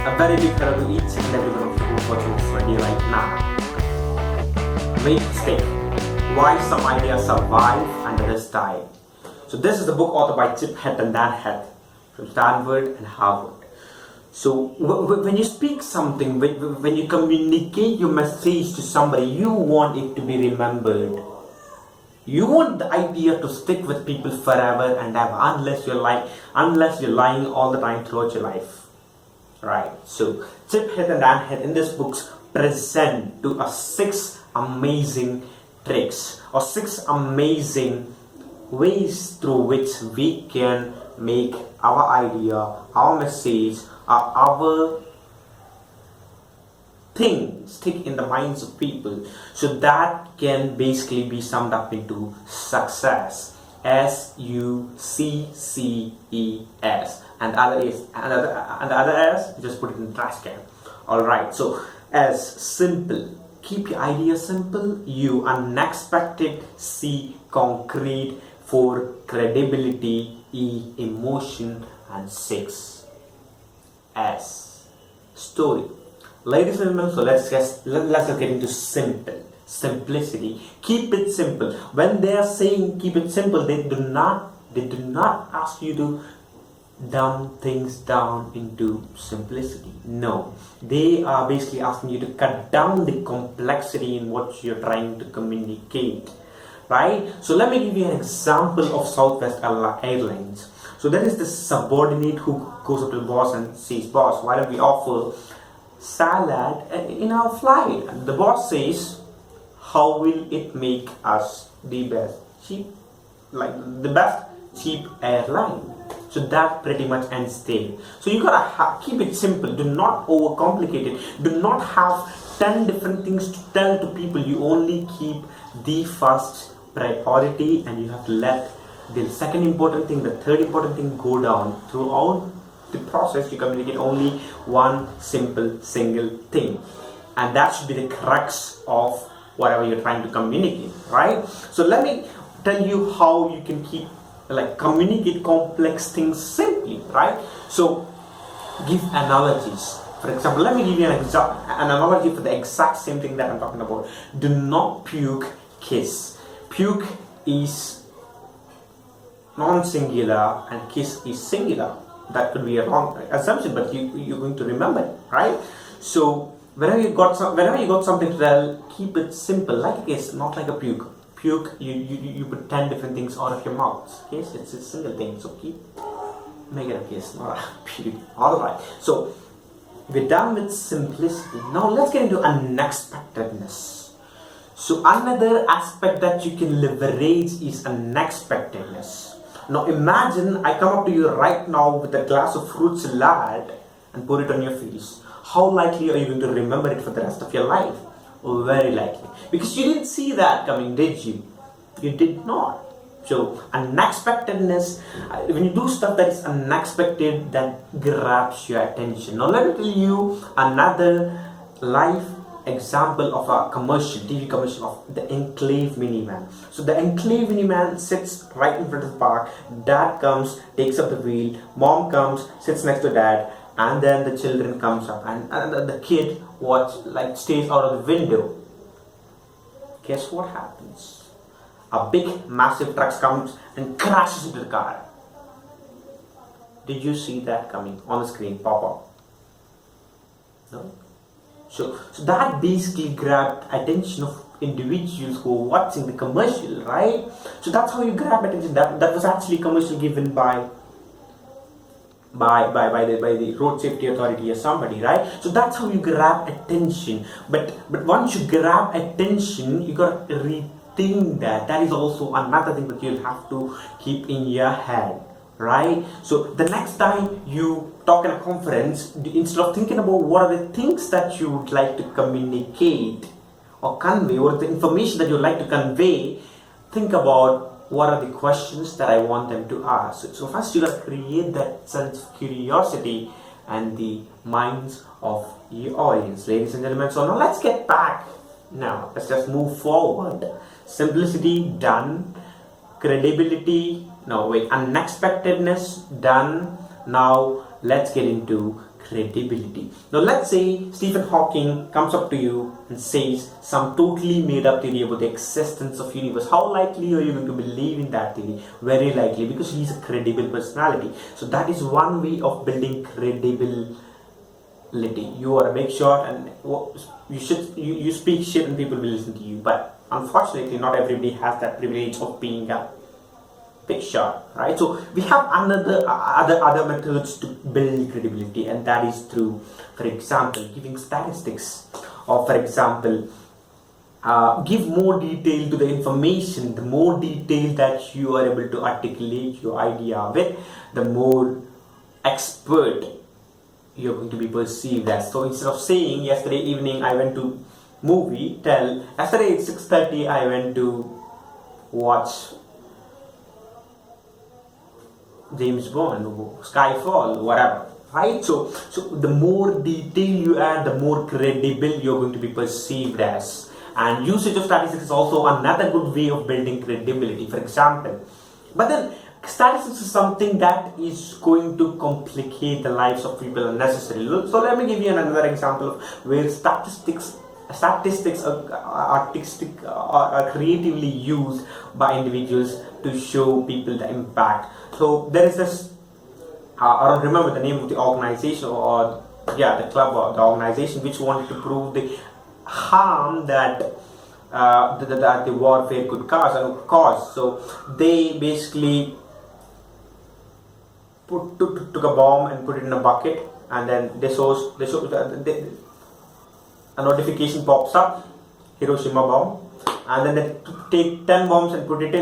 A very big hello to each and every one of you who are watching this video right now. Make mistake. Why some ideas survive and others die. So this is the book authored by Heath and Dan Heath from Stanford and Harvard. So when you speak something, when you communicate your message to somebody, you want it to be remembered. You want the idea to stick with people forever and ever, unless you're lying all the time throughout your life. Right. So Heath and Dan Heath in this book present to us 6 amazing tricks or 6 amazing ways through which we can make our idea, our message, our thing stick in the minds of people, so that can basically be summed up into success. SUCCES, and the other S, just put it in the trash can. Alright, so as simple, keep your idea simple. U, unexpected. C, concrete. 4, credibility. E, emotion. And 6, S, story. Ladies and gentlemen, so let's just get into simplicity. Keep it simple. When they are saying keep it simple, they do not ask you to dumb things down into simplicity. No, they are basically asking you to cut down the complexity in what you're trying to communicate. Right? So let me give you an example of Southwest Airlines. So there is this subordinate who goes up to the boss and says, "Boss, why don't we offer salad in our flight?" And the boss says, "How will it make us the best cheap airline?" So that pretty much ends there. So you gotta keep it simple. Do not overcomplicate it. Do not have 10 different things to tell to people. You only keep the first priority, and you have to let the second important thing, the third important thing go down. Throughout the process, you communicate only one single thing, and that should be the crux of whatever you're trying to communicate, right? So let me tell you how you can communicate complex things simply, right? So give analogies. For example, let me give you an analogy for the exact same thing that I'm talking about. Do not puke, kiss. Puke is non-singular and kiss is singular. That could be a wrong assumption, but you're going to remember it, right? So whenever you got something to tell, keep it simple, like a kiss, not like a puke. Puke, you put 10 different things out of your mouth. Kiss, it's a single thing, so make it a kiss, not a puke. Alright, so we're done with simplicity. Now let's get into unexpectedness. So another aspect that you can leverage is unexpectedness. Now imagine I come up to you right now with a glass of fruit salad and pour it on your face. How likely are you going to remember it for the rest of your life? Oh, very likely. Because you didn't see that coming, did you? You did not. So unexpectedness, when you do stuff that is unexpected, that grabs your attention. Now let me tell you another life example of a TV commercial of the Enclave minivan. So the Enclave minivan sits right in front of the park. Dad comes, takes up the wheel. Mom comes, sits next to dad, and then the children comes up, and the kid stays out of the window. Guess what happens? A big massive truck comes and crashes into the car. Did you see that coming on the screen pop up? No. So that basically grabbed attention of individuals who are watching the commercial, right? So that's how you grab attention. That was actually a commercial given by the road safety authority or somebody, right? So that's how you grab attention. But once you grab attention, you gotta rethink that. That is also another thing that you'll have to keep in your head, right? So the next time you talk in a conference, instead of thinking about what are the things that you would like to communicate or convey, what are the information that you would like to convey, think about what are the questions that I want them to ask. So first you gotta create that sense of curiosity and the minds of your audience, ladies and gentlemen. So now let's get back. Now let's just move forward. Simplicity done. Credibility, unexpectedness done. Now let's get into credibility. Now let's say Stephen Hawking comes up to you and says some totally made up theory about the existence of universe. How likely are you going to believe in that theory? Very likely, because he's a credible personality. So that is one way of building credibility. You are a big shot and you speak shit and people will listen to you. But unfortunately, not everybody has that privilege of being a big shot, right? So we have other methods to build credibility, and that is through, for example, giving statistics, or for example, give more detail to the information. The more detail that you are able to articulate your idea with, the more expert you're going to be perceived as. So instead of saying yesterday evening I went to movie, tell yesterday at 6:30 I went to watch James Bond, Skyfall, whatever, right? So the more detail you add, the more credible you're going to be perceived as. And usage of statistics is also another good way of building credibility, for example. But then statistics is something that is going to complicate the lives of people unnecessarily. So let me give you another example of where statistics are creatively used by individuals to show people the impact. So there is this, I don't remember the name of the organization, or the club or the organization, which wanted to prove the harm that that the warfare could cause. So they basically took a bomb and put it in a bucket, and then a notification pops up, Hiroshima bomb, and then they take 10 bombs and put it,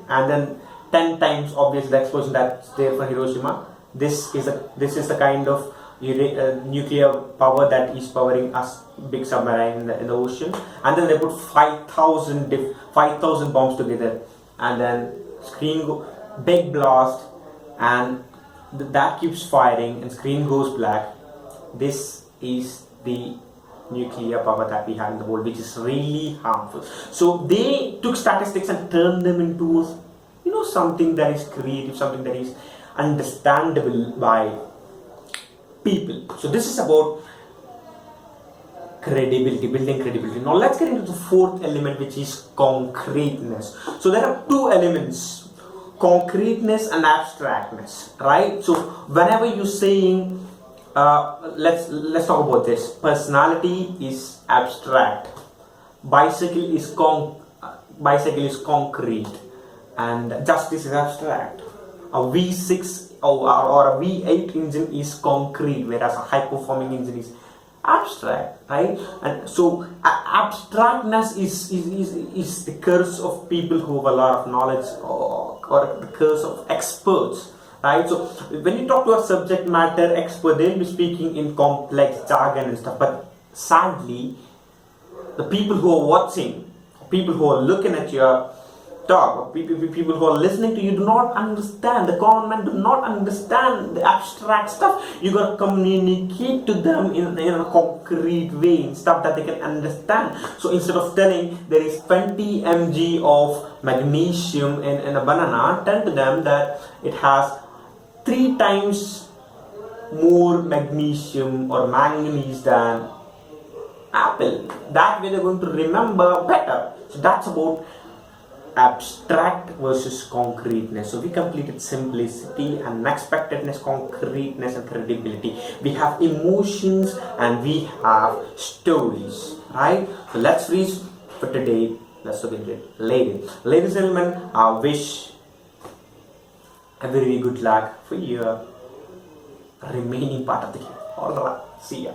and then 10 times obviously the explosion that's there for Hiroshima. This is the kind of nuclear power that is powering us big submarine in the ocean. And then they put 5,000 bombs together, and then big blast, and that keeps firing and screen goes black. This is the nuclear power that we have in the world, which is really harmful. So they took statistics and turned them into something that is creative, something that is understandable by people. So this is about credibility, building credibility. Now let's get into the fourth element, which is concreteness. So there are two elements, concreteness and abstractness, right? So whenever you're saying let's talk about this. Personality is abstract, bicycle is concrete, and justice is abstract. A V6 or a V8 engine is concrete, whereas a high performing engine is abstract, right? And so abstractness is the curse of people who have a lot of knowledge, or the curse of experts, right? So when you talk to a subject matter expert, they'll be speaking in complex jargon and stuff, but sadly the people who are watching, people who are looking at your talk, people who are listening to you do not understand. The common man do not understand the abstract stuff. You gotta communicate to them in a concrete way, in stuff that they can understand. So instead of telling there is 20 mg of magnesium in a banana, tell to them that it has 3 times more magnesium or manganese than apple. That way they're going to remember better. So that's about abstract versus concreteness. So we completed simplicity, unexpectedness, concreteness, and credibility. We have emotions and we have stories, right? So let's freeze for today. Let's look at it later. Ladies and gentlemen, I wish a very good luck for your remaining part of the game. Alright, see ya.